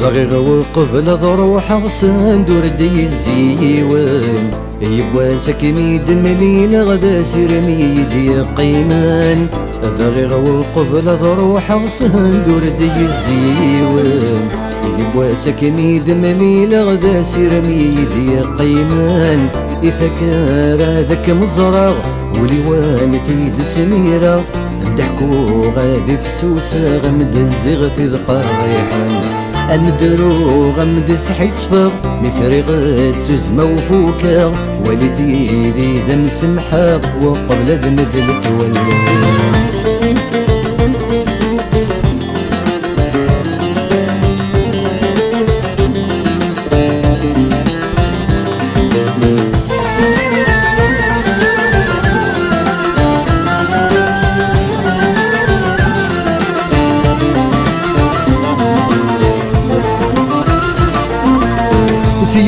ضغيغ وقبل ضروح صندور دي الزيوان يبواسك ميد مليل غدا سير ميد يقيمان ضغيغ وقبل ضروح صندور دي الزيوان يبواسك ميد مليل غدا سير ميد يقيمان يفكر هذاك مزرع ولوان تيد سميرة ضحكو غادي فسوسة غمد الزغ تذقى الريحان أمدرو غمد سحي صفر مفرغت سزمة وفوكا ولثي ذي ذم سمحة وقبل ذنب التولي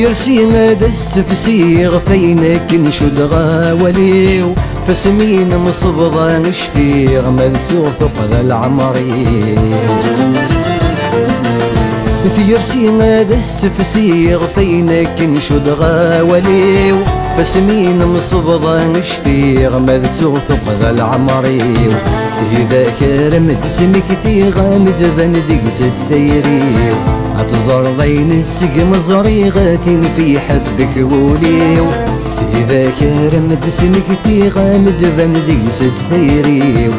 ثيرسي هذا السفسيغ فينك نشد غاوليو فسمين مصبغة نشفيغ مذسوغ ثقل العمري ثيرسي هذا السفسيغ فينك نشد غاوليو فسمين مصبغة نشفيغ مذسوغ ثقل العمري في ذاكر مدسمك في غامد فندق زد ثيريو أتزر ضين السقم زريغة في حبك وليو في ذاكر مدسمك في غامد فندق زد ثيريو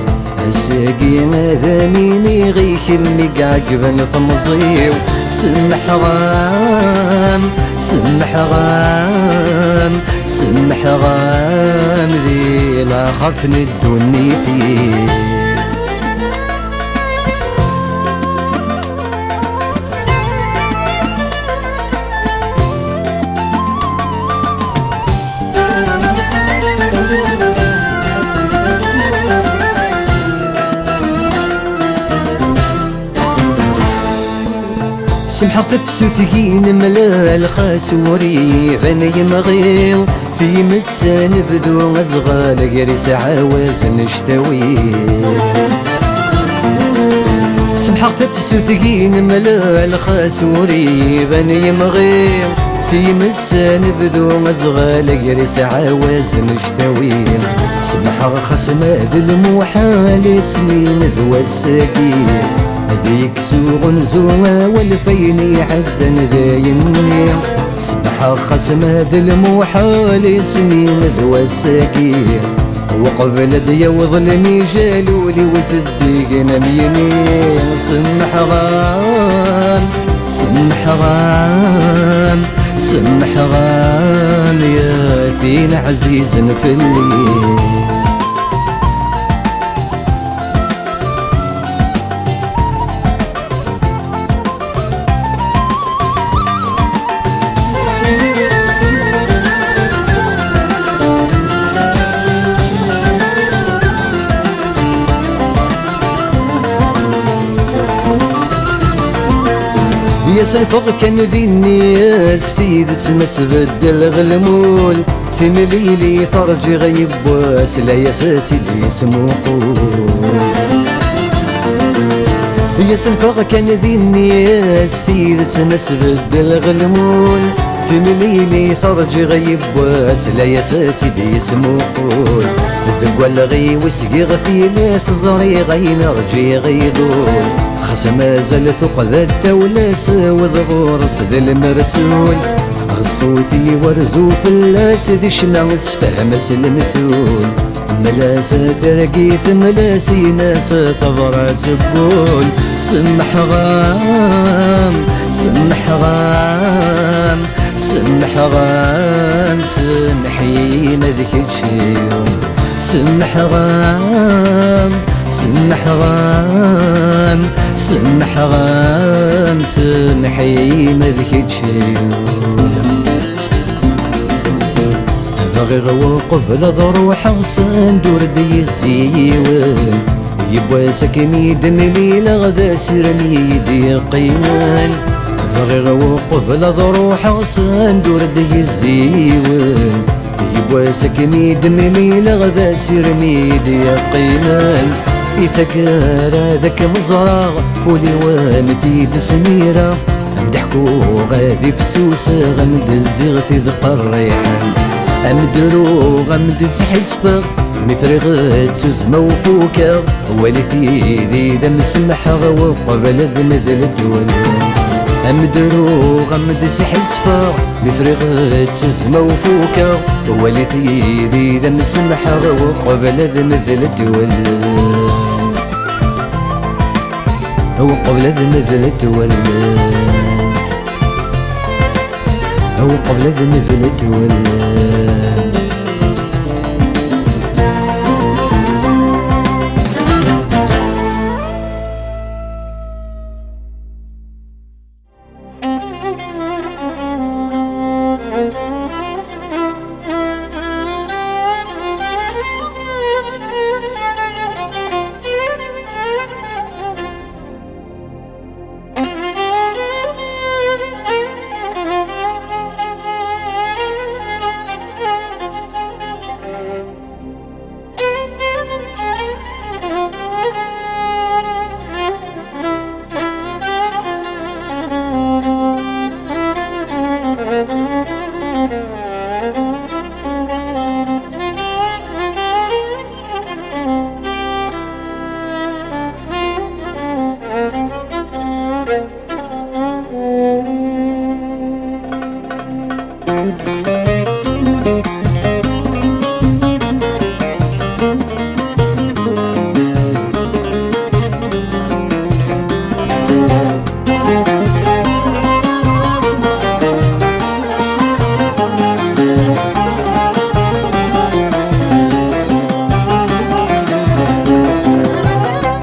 الساقي ماذا ميني غيخلك عقبا ثمزيو سمح غام سمح غام سمح غام ذي لا خطني الدني فيه سمحة تفسو ثقين ملا الخاسوري غني مغيل في مسا نبدو غزغال قريس عاوز نشتوي سمحة تفسو ثقين ملا الخاسوري غني مغيل في مسا نبدو غزغال قريس عاوز نشتوي سمحة خصمات المحال سنين ذو السقيم ذيك سوق نزوما والفيني عدا ذايني سبحة خصمات المحال سنين ذو السكين وقبل ديا وظلمي جالولي وصدقنا ميني سمح غام سمح غام سمح غام يا فينا عزيز في الليل يا سلفغ كان ذي الناس سيد تمسبد الغلمول ثمليلي ثرجي غيب واس لا يا ساتي اللي يسمو قول يا سلفغ كان ذي الناس سيد تمسبد الغلمول ثمليلي ثرجي غيب واس لا يا ساتي اللي يسمو قول ذق الغي وسقي غثي ناس زري غي نرجي غيضول خصم زال ثق ذا التولس وذغورس ذا المرسول غصوثي ورزو في اللاس ذي شناس فهمس المثول ملاسة ترقيث ملاسي ناس ثغرات سبول سمح غام سمح غام سمح غام سمحي مذك الشيوم سمح غام سمح غام سمح غام سمحي مذكت شيوم ضغيغ وقبل ضروح صندور دي الزيوان يبواسك ميد مليل غدا سير ميد يقيمان ضغيغ وقبل ضروح صندور دي الزيوان يبواسك ميد مليل غدا سير ميد يقيمان يفكر هذاك مزرع ولوان تيد سميرة ضحكو غادي بسوسة غمد الزغت ذق الريحان أمدرو غمد الزحسفة مفرغت سوزمة وفوكة والثي ذي ذا مسمحة وقبل ذمذل الدولان أمدرو غمد الزحسفة مفرغت سوزمة وفوكة والثي ذي ذا مسمحة وقبل ذمذل الدولان وقبل ذمذل الدولان وقبل ذمذل الدولان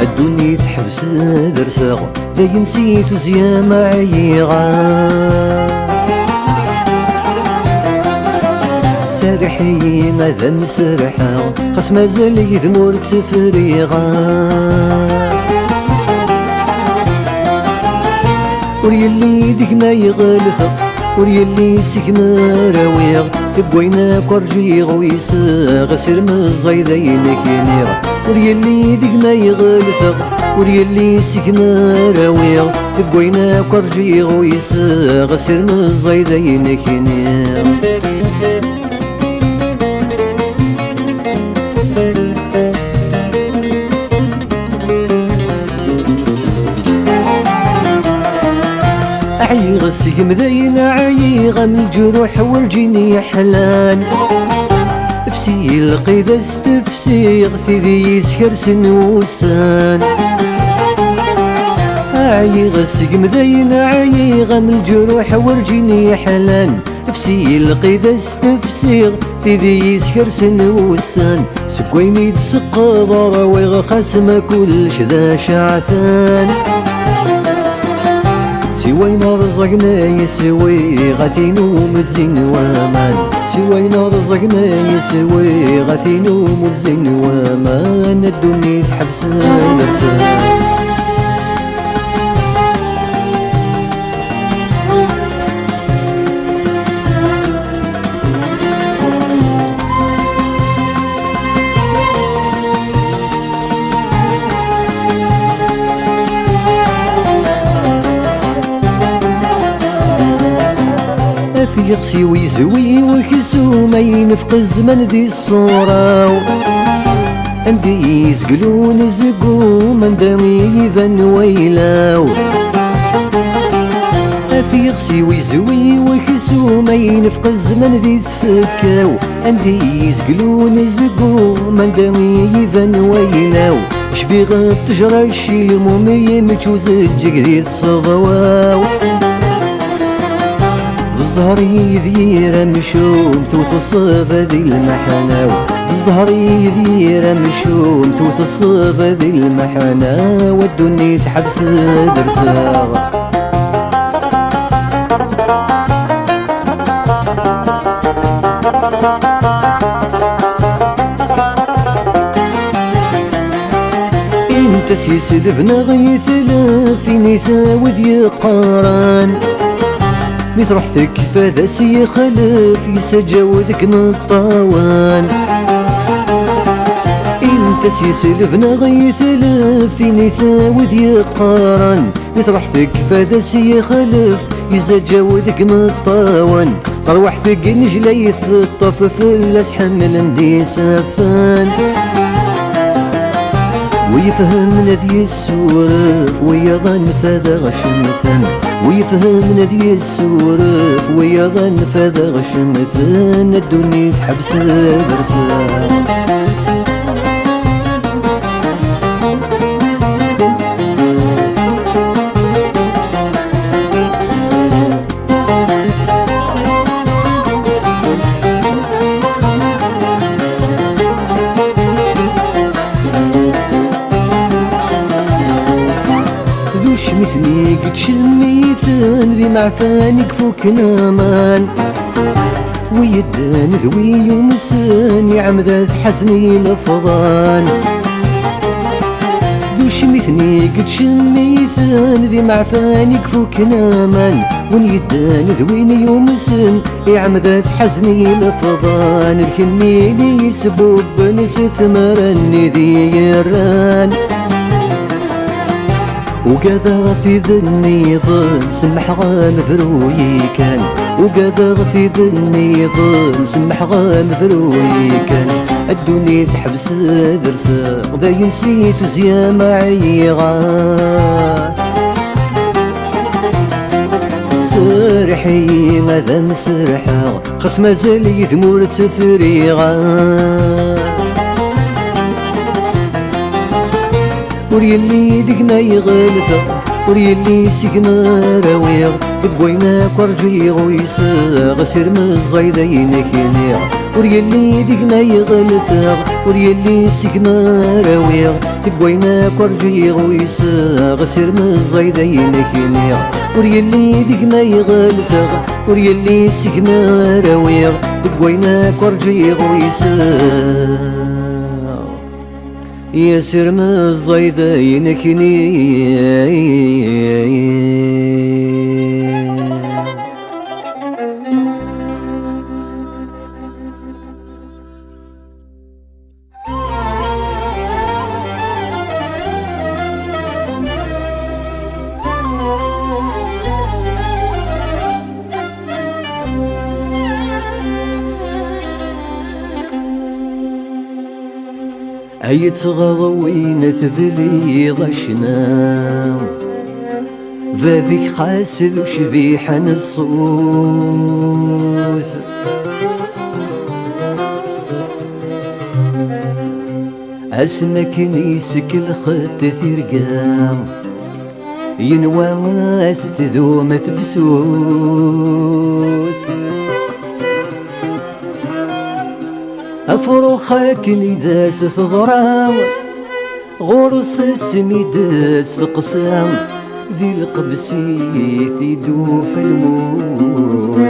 الدنيا تحبس درسا ذا نسيت زيا معيغا سارحي ماذا نسرحا خاص مازال يذمورك سفريغا وريالي ديك ما يغلثق وريالي سيك ما راويغ تبوينا كورجيغ ويساغ سير مزايدينك ينيغ وريالي ديك ما يغلثق وريالي سيك ما راويغ تبوينا كورجيغ ويساغ سير مزايدينك ينيغ عيغ السقم ذينا عيغ من الجروح والجيني حلان فسي القيدة استفسيغ ثيذي يسكر سنوسان عيغ السقم ذينا عيغ من الجروح والجيني حلان فسي القيدة استفسيغ ثيذي يسكر سنوسان سكوي ميد سقض راويغ خاسم كلش ذا شعثان سوينا رزقنا يسوي غثينو مزين وامان سوينا رزقنا يسوي غثينو مزين وامان الدنيا تحبس درسان يقسي ويزوي وكسو ما ينفق الزمن ذي الصورة عندي يزقلون زقو من دمي يفن ويلاو في يقسي ويزوي وكسو ما ينفق الزمن ذي السكاو عندي يزقلون زقو من دمي يفن ويلاو شبيغ تجرى الشي المومي متشوز الجقديد صضواو الزهري ذيرا مشوم توص الصفا ذي المحناو الزهري ذيرا مشوم توص الصفا ذي المحناو والدنيا تحبس درسا انت سيسلف نغي ثلاث نساوذ يقاران ميت روحتك فاذا سيخلف يسجاوذك نطاوان انت سيسلفنا غي ثلاث في نساوذ يقارن ميت روحتك فاذا سيخلف يزجاودك من الطاون صروح ثقي نجلي الطف فلاس حمل ندي سفان ويفهم ندي السورف ويظن فذا شمسن ويفهم ندي السورف ويظن فذا شمسن الدنيا في حبس درسان شمثني قد شميثن ذي معفاني كفوك نامان ويدان ذوي يمسن يعمد حزني لفظان ذو شمثني قد شميثن ذي معفاني كفوك نامان ونيدان ذوين يمسن يعمد حزني لفظان الكنيني يسبوب نسيت مرني ذي يران وكذا غثي النيضان سمح غام ذروي كان وكذا غثي النيضان سمح غام ذروي كان الدنيا تحبس درسا ذا ينسيت زيا معي غان سرحي ماذا مسرحا خص مازال يثمور تفريغان وريلي ديك ما يغلثا وريلي سيك ما راويغ دبوينا كورجيغ ويساغ سير مزايدين كينيغ وريلي ديك ما يغلثا وريلي سيك ما راويغ دبوينا كورجيغ ويساغ سير مزايدين كينيغ وريلي ديك ما يغلثا وريلي سيك ما راويغ دبوينا كورجيغ ويساغ ياسر من الزايدين كني يتغضوين ثفلي ضشنا فابيك خاسد وشبيحا الصوت اسمك نيسك الخط ثرقام ينوى ماس تذوم تفسوت أفرخك نداس تضرام غرس السميداس تقسام ذي القبسيث يدوف الموثان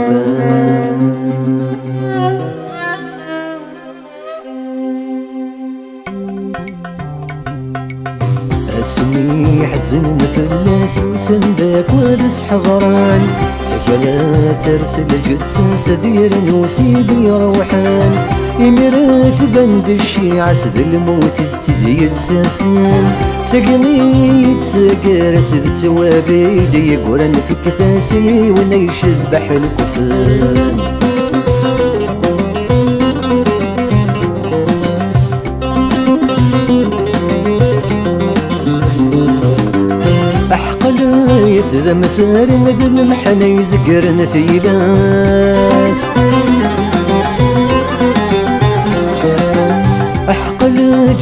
اسمي حزن فلاس وسنداك ورس حضران سكلات ترسل جثاس ذير وسيدي روحان إمرات بند الشيعة سد الموت استدي الساسان تقني تسقر سد توابيد يقرن في كثاسي ونيش البح الكفان أحقل يسذا مسار مثل المحنى يزقر نثيلاس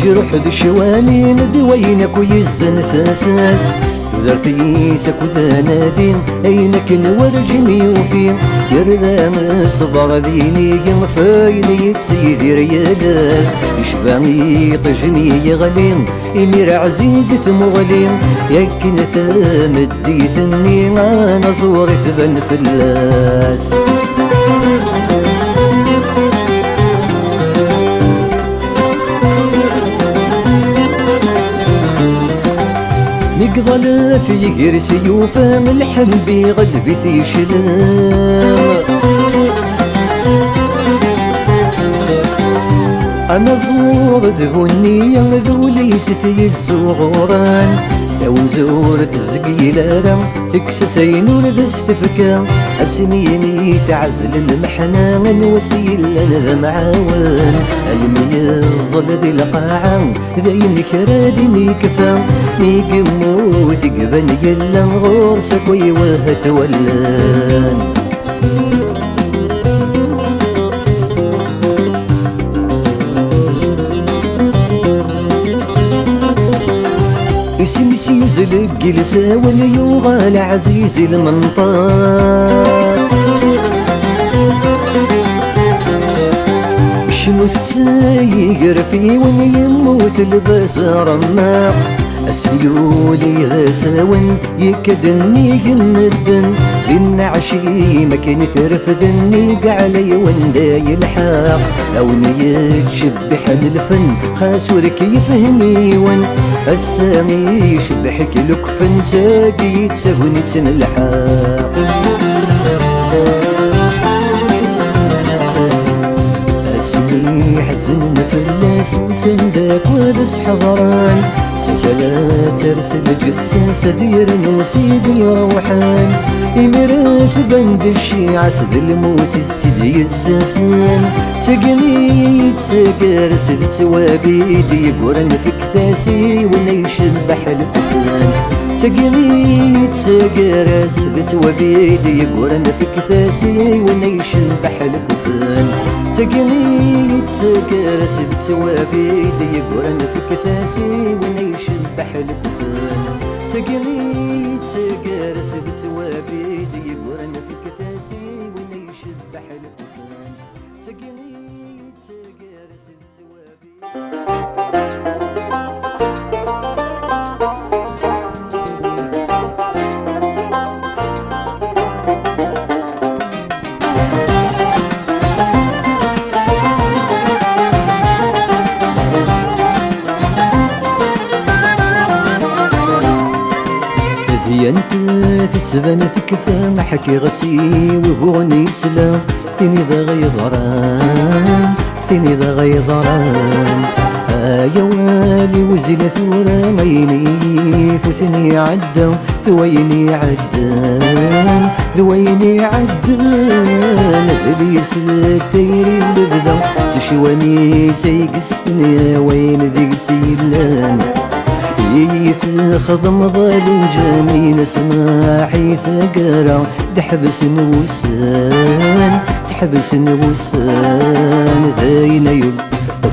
جروح ذو الشوانين ذوينك ويزن ساساس ثذرتي سكو ذا نادين أينك نورجني وفين يرام صبر ذيني ينفايني تسيدي ريالاس يشبعني طجني يغلين إمير عزيزي سمغلين يكن ثامد ديثني أنا زوري ثبن فلاس يقضل في غير سيوفه الحن بقلبي في شلام أنا زور ذهني ذولي سي الزغوران ذو نزور تزقيلارا تكسسين ولد استفكا اسميني تعزل المحنة نوسيل انا معاون الميظل ذي القاعة ذين كرادني كفا نيقمو ثقبن يلا غورسك ويوه تولان اسمي سيزلق لساون يوغال عزيزي المنطار شنو تسايقر في ون يموت لباس رماق اسيولي ذا ساون يكدني يمدن للنعشي ما كان يترفدني قعلي وندا يلحق او يتشبح الفن خاسورك يفهمي ون السامي يشبحك لكفن ساقي تسهوني تنلحق اسمي حزن نفلس وسندك ودس حضران سكلات ترسل جثاس دير وسيدي روحان إمرات بند الشيعة سد الموت استدي الساسان تقني تسكر سد توابيدي يقرن في كثاسي ونيشبح الكفلان تقني تسكر سد توابيدي يقرن في كثاسي ونيشبح الكفلان تقني تسكر سد توابيدي يقرن في كثاسي ونيشبح الكفلان تقني تسكر سد توابيدي يقرن في كثاسي ونيشبح الكفلان تقني تسكر سد توابيدي انت تتبان ثكفى حكي غتي وبغني سلام ثيني ذا غيظران ثيني ذا غيظران يا والي وزيل ثورة عيني فوتني عدا ثويني عدان ثويني عدان ذبيس الديري لبدا سشواني سيقسني وين ذيك سيلان خضم ظل جميل سماحي ثقرا تحبس نوسان تحبس نوسان ذاين يب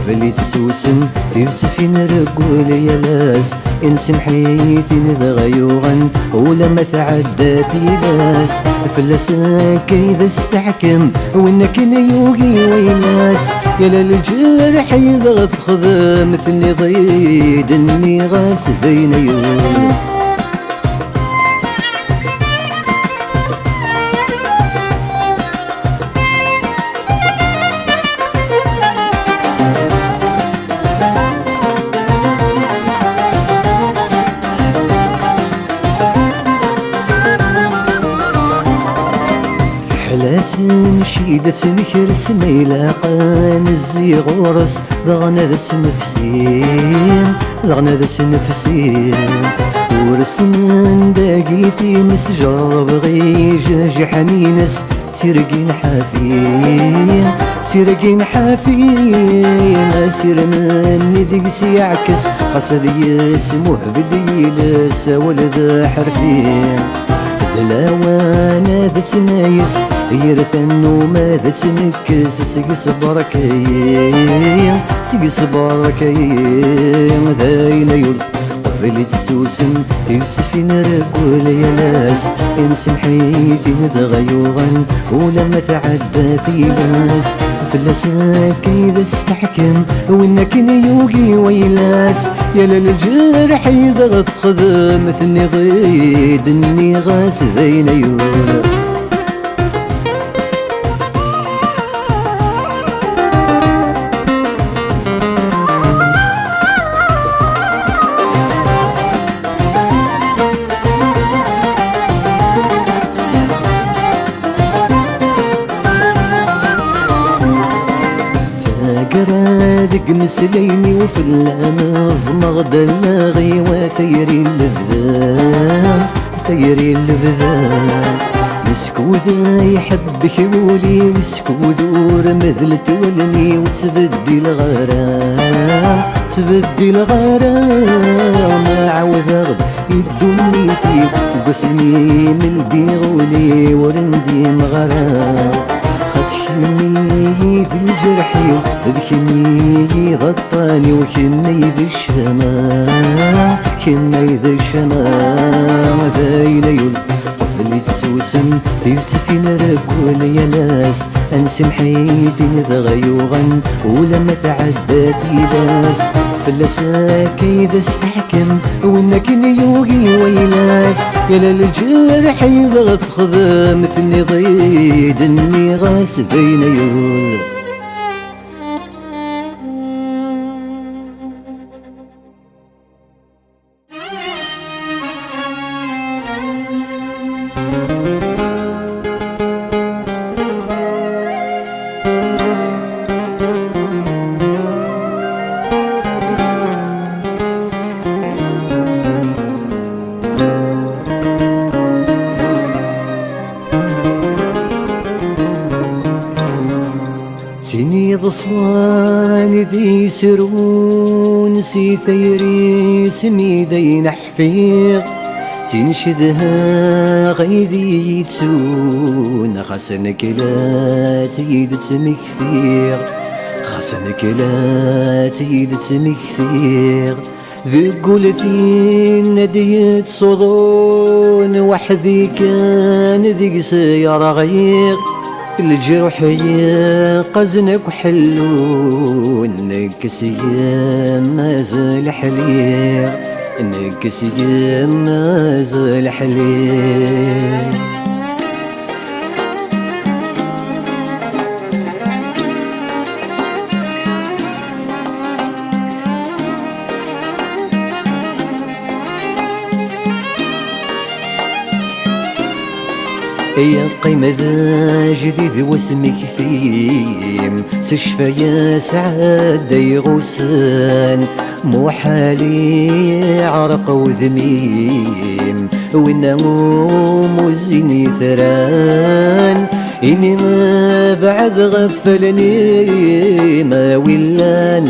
قبلي تسوسن تيزفين رقول يا لاس انسم حيثين ذا غيوغن ولما تعدى لاس فلسان كيذا استحكم وانك نيوغي ويناس يا للجرح يضغط خذا مثلني ضيد اني غاس ذين يوم نشيدة نكرس ميلاقان الزي غورس ضغنا ذس نفسين ضغنا ذس نفسين ورسمن باقيتي نسجرب غيجاجي حنينس سيرقين حافين سيرقين حافين سير مني ذيك يعكس خاصة يسموه بالليلس ولد حرفين دلاوانا ذات نايس يرثن وما ذات نكس سيقس بركاين سيقس بركاين ذاين يول قبل تسوسن تلتفين رقول يا ناس انسم حيثين تغيوغن ولما تعدى ثيلاس فلساك إذا استحكم وإنك نيوغي ويلاس يا للجرح يضغط خذ مثلني ضيد اني غاس ذين يول ذق مسليني وفي الأمز مغدل غيوة ثيري اللبذان ثيري اللبذان مسكوذا يحب خيولي وسكوذور مثل تولني وتبدي الغرام تبدي الغرام ما عاود غد يدوني فيه قسمي من الديغولي ورندي مغرام خسكني في الجرحي ذكني ضطاني وكني ذي الشماء كني ذي الشماء ذاين يول اللي تسوسن تيرتفين ركول يا ناس انسم حيثي ذغيوغا ولما تعدى تيلاس فلسا كيدا استحكم وانك نيوغي ويلاس يا للجرح يضغط خذ مثلني ضيد اني غاس بين يول سيني ضصان ذي سرون سي ثيري سميدين حفيق تنشدها غيذي يتسون خسنك لا تيد تمكثير خسنك لا تيد تمكثير ذي قولتين نديت صدون وحذي كان ذي سيارة غير الجروح يقزنك وحلو نكس ما زال حليق نكس ما زال حليق يا قيمة ذا جديد واسمك ثيم سشفى سعاد يغوسان مو حالي عرق وذميم والنوم وزيني ثران إني ما بعد غفلني ما ولان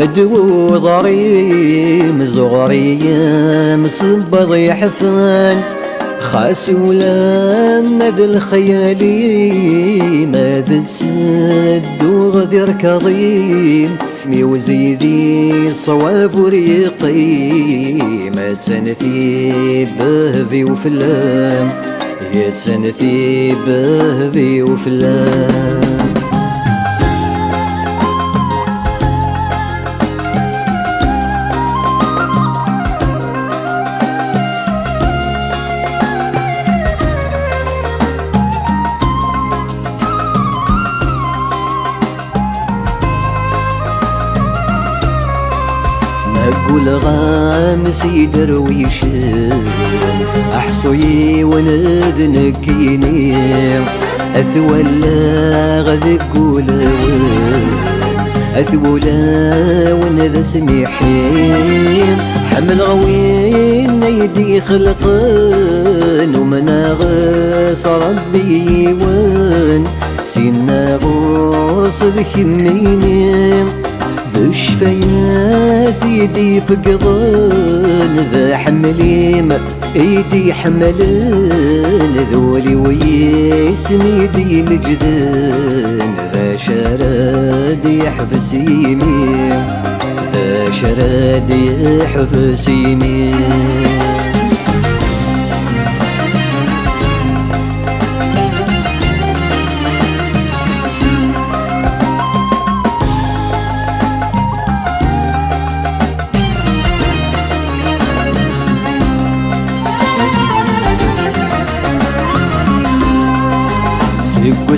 أدو ضريم زغرية مصبض يحفان خاس ولا مذ الخيالي ماذا تسد وغدر كظيم ميوزي ذي صواب وريقي ما تنثي بهبي وفلام يا تنثي بهبي وفلام أقول غامس يدرويشن أحصي وندنكيني أثولا غذكولون أثولا ونذا سميحين حمل غوين يدي خلقن ومناغس ربي ون سينا غوص ذكنيني بشفيات يدي فقضان ذا حمليم ايدي حملان ذولي ويسم يدي مجدان ذا شراد يحفس يمين ذا شراد يحفس يمين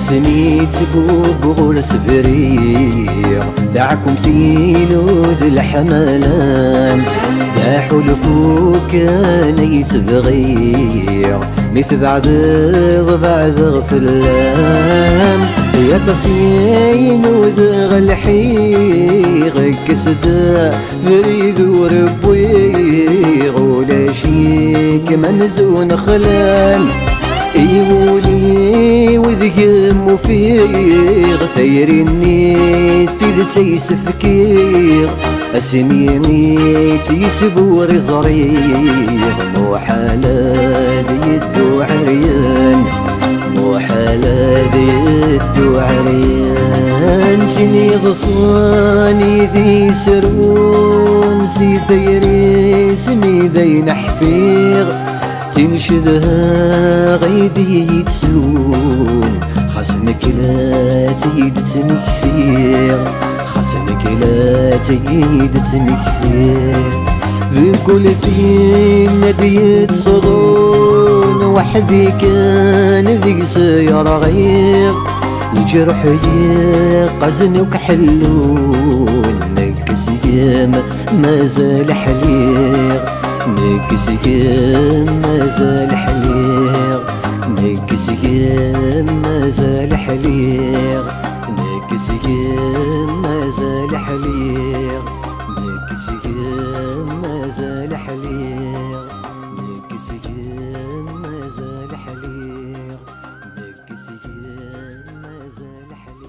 وسني تبوب غرس فريق ذاكم سينود الحملان يا حلفو كان يتبغير مثل بعد غفلان يا تصين وذغ الحيغ كسدا فريد وربويغ ولا شيك منزون خلان يولي وذيم وفيغ ثيرني تيس فكيغ اسميني تيسبور زريغ موحالة ذي الدو عريان موحالة ذي الدو عريان سني غصاني ذي سرون سي ثيري سني ذي نحفيغ تنشدها غيدي يتسون خاصنك لا تيدتني كثير خاصنك لا تيدتني كثير ذي كل ثين نديت صدون وحدي كان ذي سيارة غير يجرح يقزن وكحلون نكس يام ما زال حليق نكس يام ما زال حليق نكس يام ما زال حليق نكس يام ما زال حليق نكس يام ما زال حليق نكس يام ما زال حليق نكس يام ما زال حليق نكس يام ما زال حليق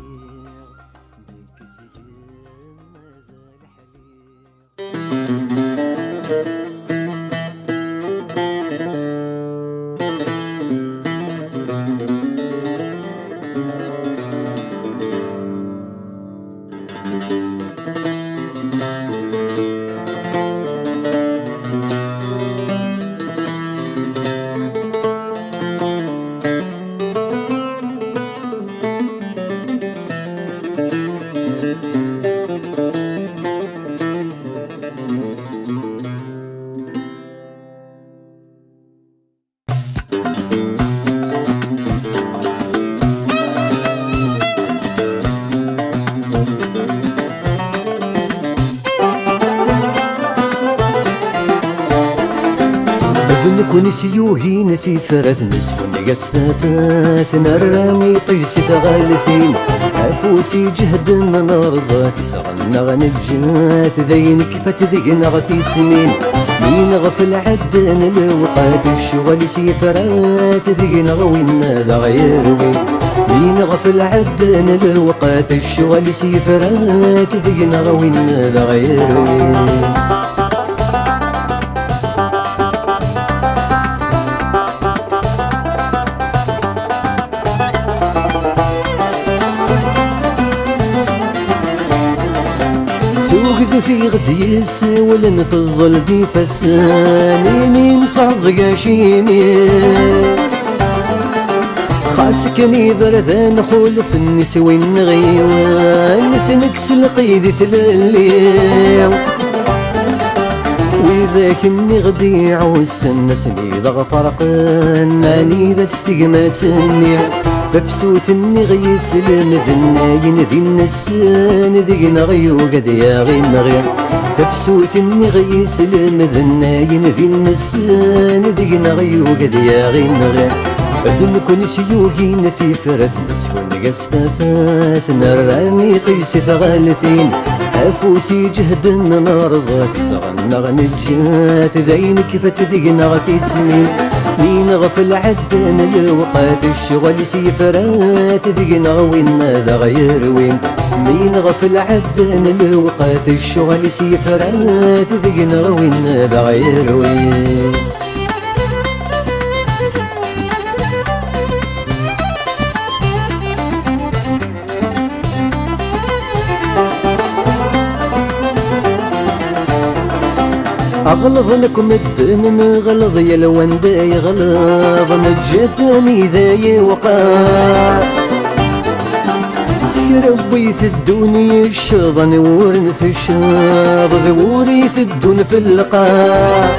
نكون سيوهي نسي فرث نسف نقصفات نرامي طيسي ثغالثين عفوسي جهد نرزات سغن غنجات ذين كفت ذينا غثي سنين مين غفل عدن الوقات الشغل سيفرات ذينا غوينا ذا غير وين مين غفل عدن الوقات الشغل سيفرات ذينا غوينا ذا غير وين توقد في غدي يسول نفضل بي فساني مين صعزق عشيني خاسكني برذان خولف النسوين غيوان نسنكس القيد ثلالي وذاك اني غدي عوس النسني ضغ فرقان اني ذا تستقماتني فبسوت اني غيس المذناين ذي النسان ذي نغيو قد يا غي مغير فبسوت اني غيس المذناين ذي النسان ذي نغيو قد يا غي مغير اذن كن سيوهي نسي فرث نصف نقصتفات نراني قيسي ثغالثين افوسي جهد نرزات سغن غنجات ذين كفت ذي نغتي سنين مين غفل عدن الوقات الشغل سيفرات ذي نغوين ذا غير وين مين غفل عدن الوقات الشغل سيفرات ذي نغوين ذا غير وين أغلظ لكم الدين نغلظ يا لوان داي غلظ نجاثني ذا يوقع سكر ربي يثدوني الشظن ورنث الشاظ ذوري يثدون في اللقاع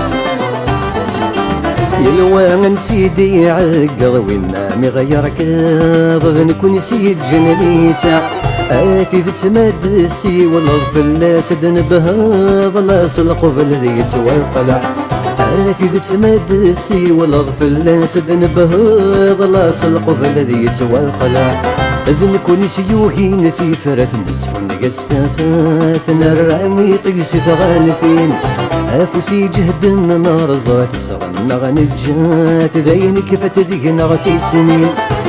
يلوان سيدي عقض والنامي غير كاظ نكون سيد جنليتا آتي ذي تمد السي والنظف الناس دنبها ظل سلق في الذي يتوقلع هاتي تسمد السي والأضف الأسد نبهض لاص القفل ذي يتواقلع إذن كون سيوكي نتي فرث نصف نقستافات نرعمي طيس ثغالثين أفوسي جهد النار زات صغن غنجات ذين كفت ذيك نغثي سنين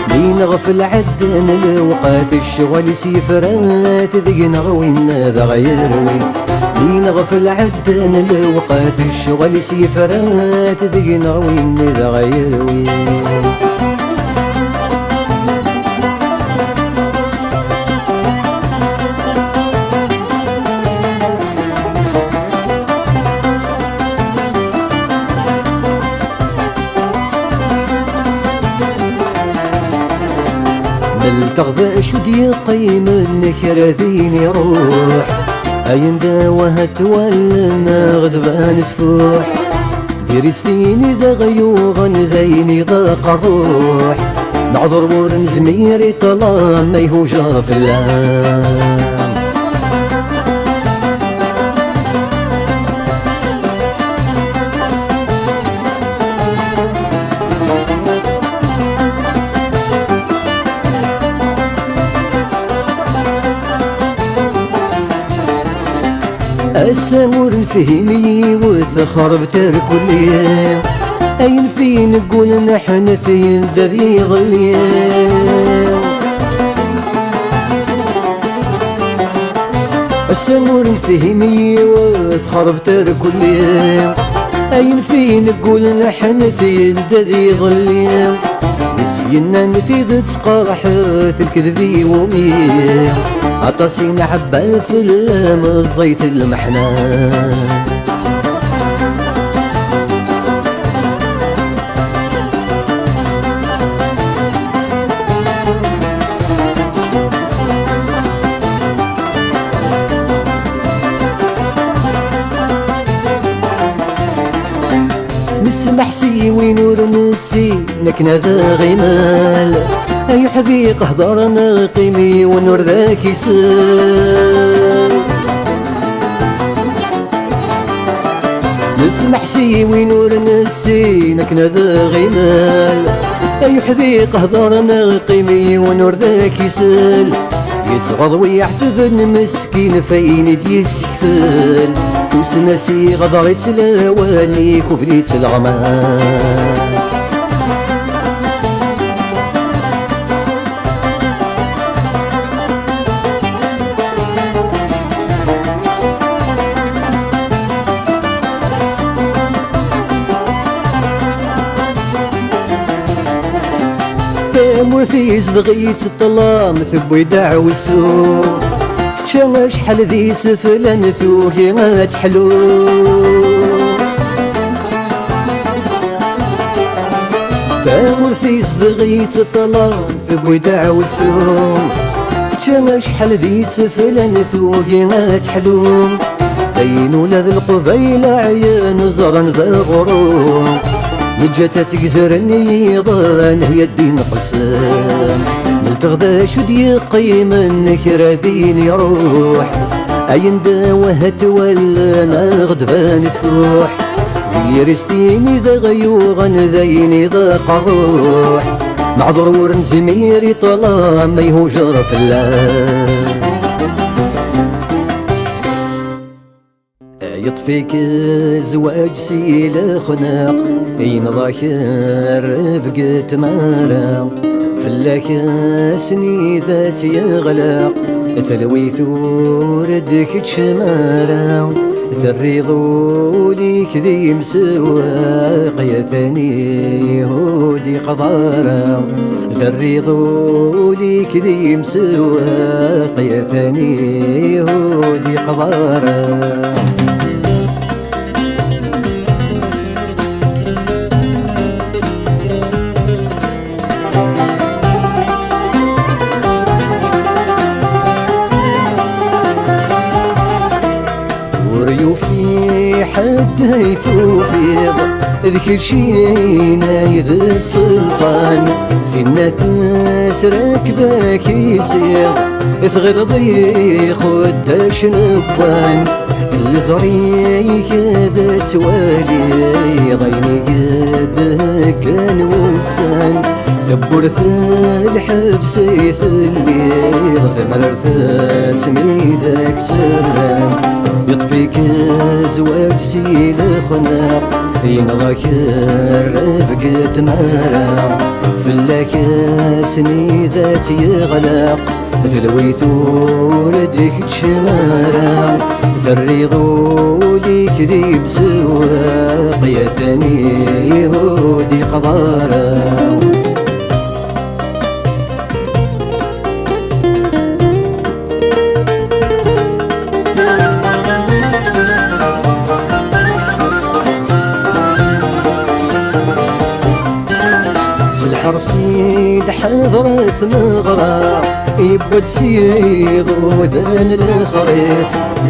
لين غفل عدن الوقات الشغل سيفرات ذيك نغوين ذا غير وين لين غفل عدن الوقات الشغل سيفرات ذيك نغوين ذا غير وين التغذى شدي قيم النكرة ذيني روح أين داوها تولنا غدفان تفوح ذيري سيني ذا غيوغا ذيني ضاق الروح نعذر ورن زميري طلام ما يهوجر في اللام السامور نفهمي وثخر بترك الليل أين في نقول نحن في الذي ظليل السامور نفهمي وثخر بترك الليل أين في نقول نحن في الذي ظليل نسينا نفيذ تسقرح الكذبي وميل عطاسي نعبى في اللام الزيت المحنان نسمح سي ونور نسي نكنا ذا غمال أي حذيق هضرنا قيمي ونور ذاك يسال نسمح سي ونور نسي نكنا ذا غمال أي حذيق هضرنا قيمي ونور ذاك يسال يتغض ويحسب مسكين فين يسكفل فوس ناسي غدرت لواني كفليت الغمال ثاموثي زدغيت الظلام ثبوي دعو السوق تكشا شحال ذي سفلان ثوقي غتحلو ثاموثي زدغيت الظلام ثبوي دعو السوق تكشا شحال ذي سفلان ثوقي غتحلو ذين ولاد القبيلة عيان زرن ذا غروب نجات تكزرني ضان هي الدين قسام نلتغذى شدي قيم النكرة ذيني روح أين داوها تولنا غدفان تفوح ذي رستيني ذا غيوغا ذيني ضاق الروح معذر ورن زميري طلام ما يهوجر في اللام يطفيك زواج سيل خناق اين ظاهر رفقت مالا فلاك سني ذات يغلاق ثلوي ثوردك تشمالا ثري ظوليك ذي مسواق يا ثاني هودي قضارا ثري ظوليك ذي مسواق يا ثاني هودي قضارا وريوفي حد يثوفيض ذكر شي نايذ السلطان في الناس راكبك يسير ثغر ضي خداش نبان الزريك ذا توالي ضيني قده كان وسان ثبرت الحبس يثلي ثمرت اسمي ذاك سلام يطفيك زواج سيل خناق ينغاك رفقة مرام فلاكاسني ذات يغلق ثلويت ولدك تشمارا ثريضو ليك ذي بسواق يا ثاني يهودي قضارا الحرصيد حضرت مغرى يبد سيض وذان الخريف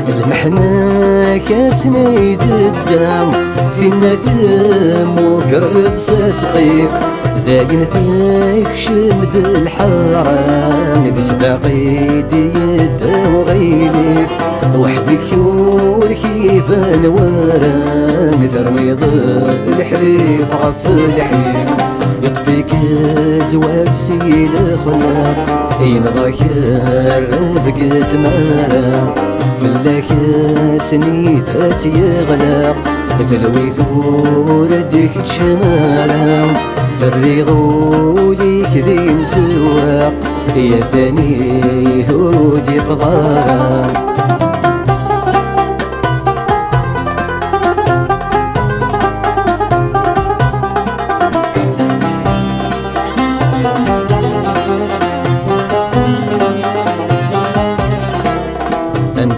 المحنة كاسنيد الدم فينا ثم وقرد ساسقيف ذاين ثيك شمد الحرام ذي سباقيد يده وغيليف وحدك يوركيف نوارام ثرميض الحريف غف الحيف يطفيك زواج سيل خناق ينغاك رفقة مرام فلاكاسني ذات يغلق ثلوي ثوردك تشمارا ثريضو ليك ذي مسواق يا ثاني يهودي قضارا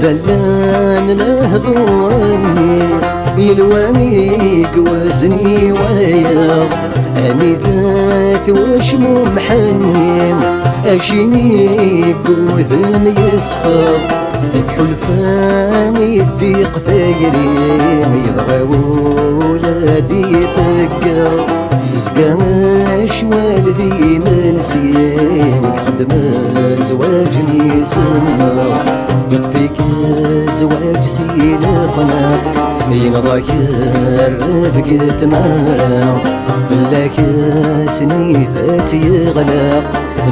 دلان لهذورني يلواني قوزني وياض اني ذات وشمو محنين اشيني قوذن يصفر حلفاني الضيق ثايرين يبغى ولادي يفكر زقاش والدي منسين خدم زواجني سمر يطفيك زواج سيل خناق ينغاك رفقة مرام فلاكاسني ذات يغلق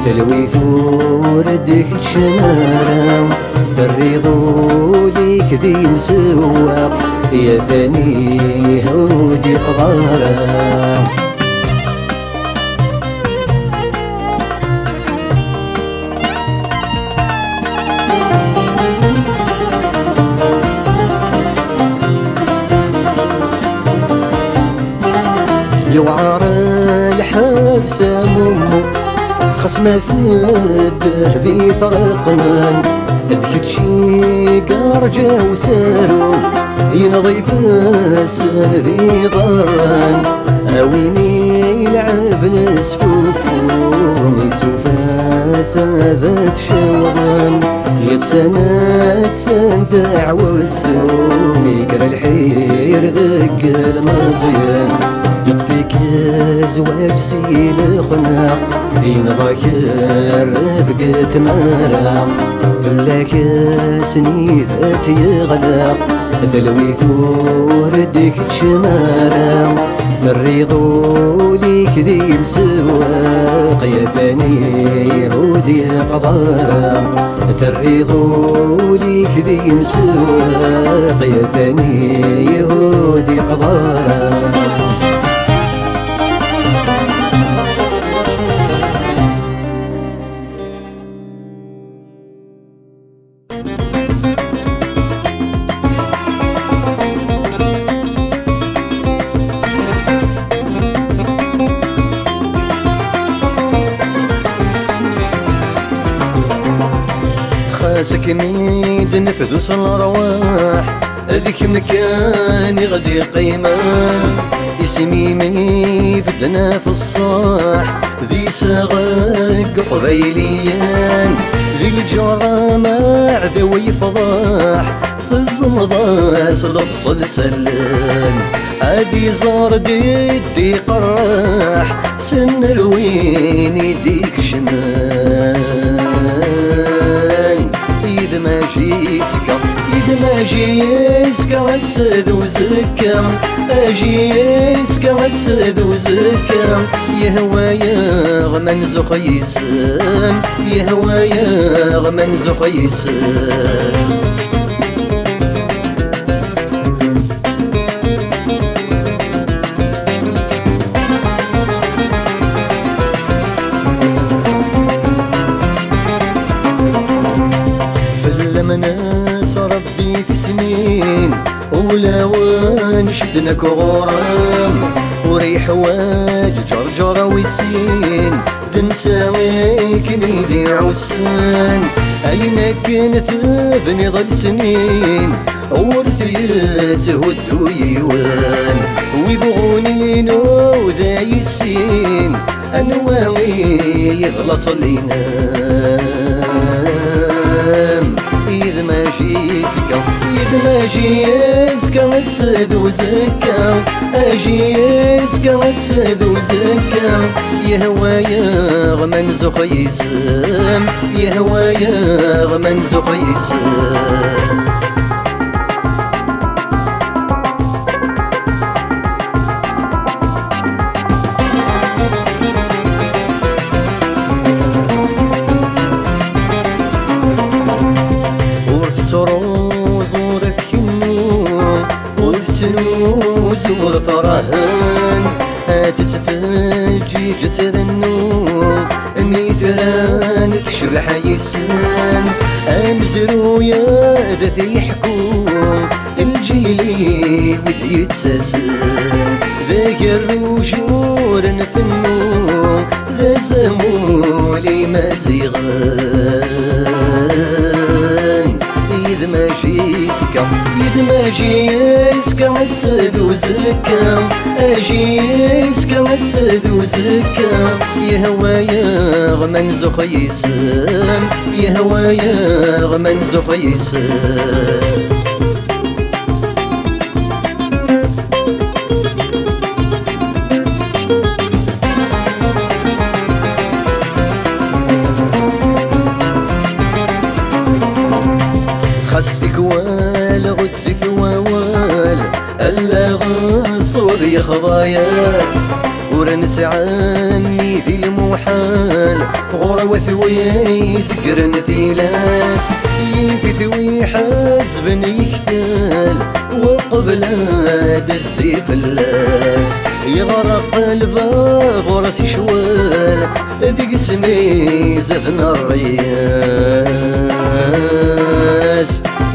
ثلوي ثوردك تشمارا ثريضو ليك ذي مسواق يا ثاني يهودي قضارا يوعر الحبس ممو خصم سده في فرقنا ذكر شي قرجة وسارو ينظيف السن ذي ضران اويني يلعب نسفوفوني سوفاس ذات شوغان يتسند سندع والسوم يكر الحير ذك المزيان يطفيك زواج سيل خناق ينغاك رفقة مرام فلاكاسني ذات يغلق ثلوي ثوردك تشمارا ثريضو ليك ذي مسواق يا ثاني يهودي قضارا ثريضو ليك ذي مسواق يا ثاني يهودي قضارا خاسك ميد نفذوس الرواح ذيك مكاني غدي قيمة اسمي مي فدنا في الصاح ذي ساغق قبيليان ذي الجرى مع ذوي فضاح الزمضاس لفصل سلان عادي زار دي قراح سن الوين يديك شمال إذا ما جيتك أجي يسكى السد وزكا أجي يسكى السد وزكا يهوايا غمن زخيسان يهوايا غمن زخيسان منات ربيت سنين ولاوان شدنك غرام وريح واج جرجرة وسين ذنساويك ميدي عسان أين كنت بني ظل سنين ورثيت هدو يوان ويبغوني نو ذا يسين أنواوي يغلص لينام إذا ما جيتك إذا ما جيتك السد وزكا أجي يسكا السد وزكا يهوايا غمن زخيسان يهوايا غمن زخيسان روز ورث النوم والسنوز ورثرهن تتفجي جتر النوم ميثران تشبح يسان أمزرويا ذات يحكوم الجيلي ودي يتساسن ذاك الرجور في النوم ذا سمولي ما زيغان إذا ما جيتك إذا ما جيتك السد وزكا أجي يسكا السد وزكا يهوايا غمن زخيسان يهوايا غمن زخيسان خستك وال غتزف ووال ألا غصور يخضايات ورنت عمي ذي المحال غورا وثوي سكر نثيلات ينفي ثوي حزب يكتال وقبل دزي فلاس يغرق الباب وراسي شوال ذيك سمي زثنا الرياس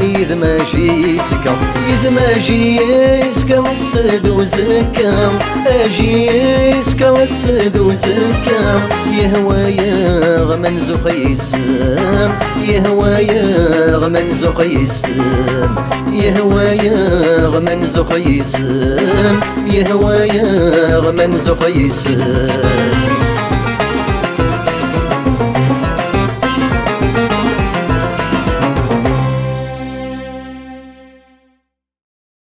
إذا ما جيتك إذا ما جيتك السد وزكا أجي يسكا السد وزكا يهوايا غمن زخيسان يهوايا غمن زخيسان يهوايا غمن زخيسان يهوايا غمن زخيسان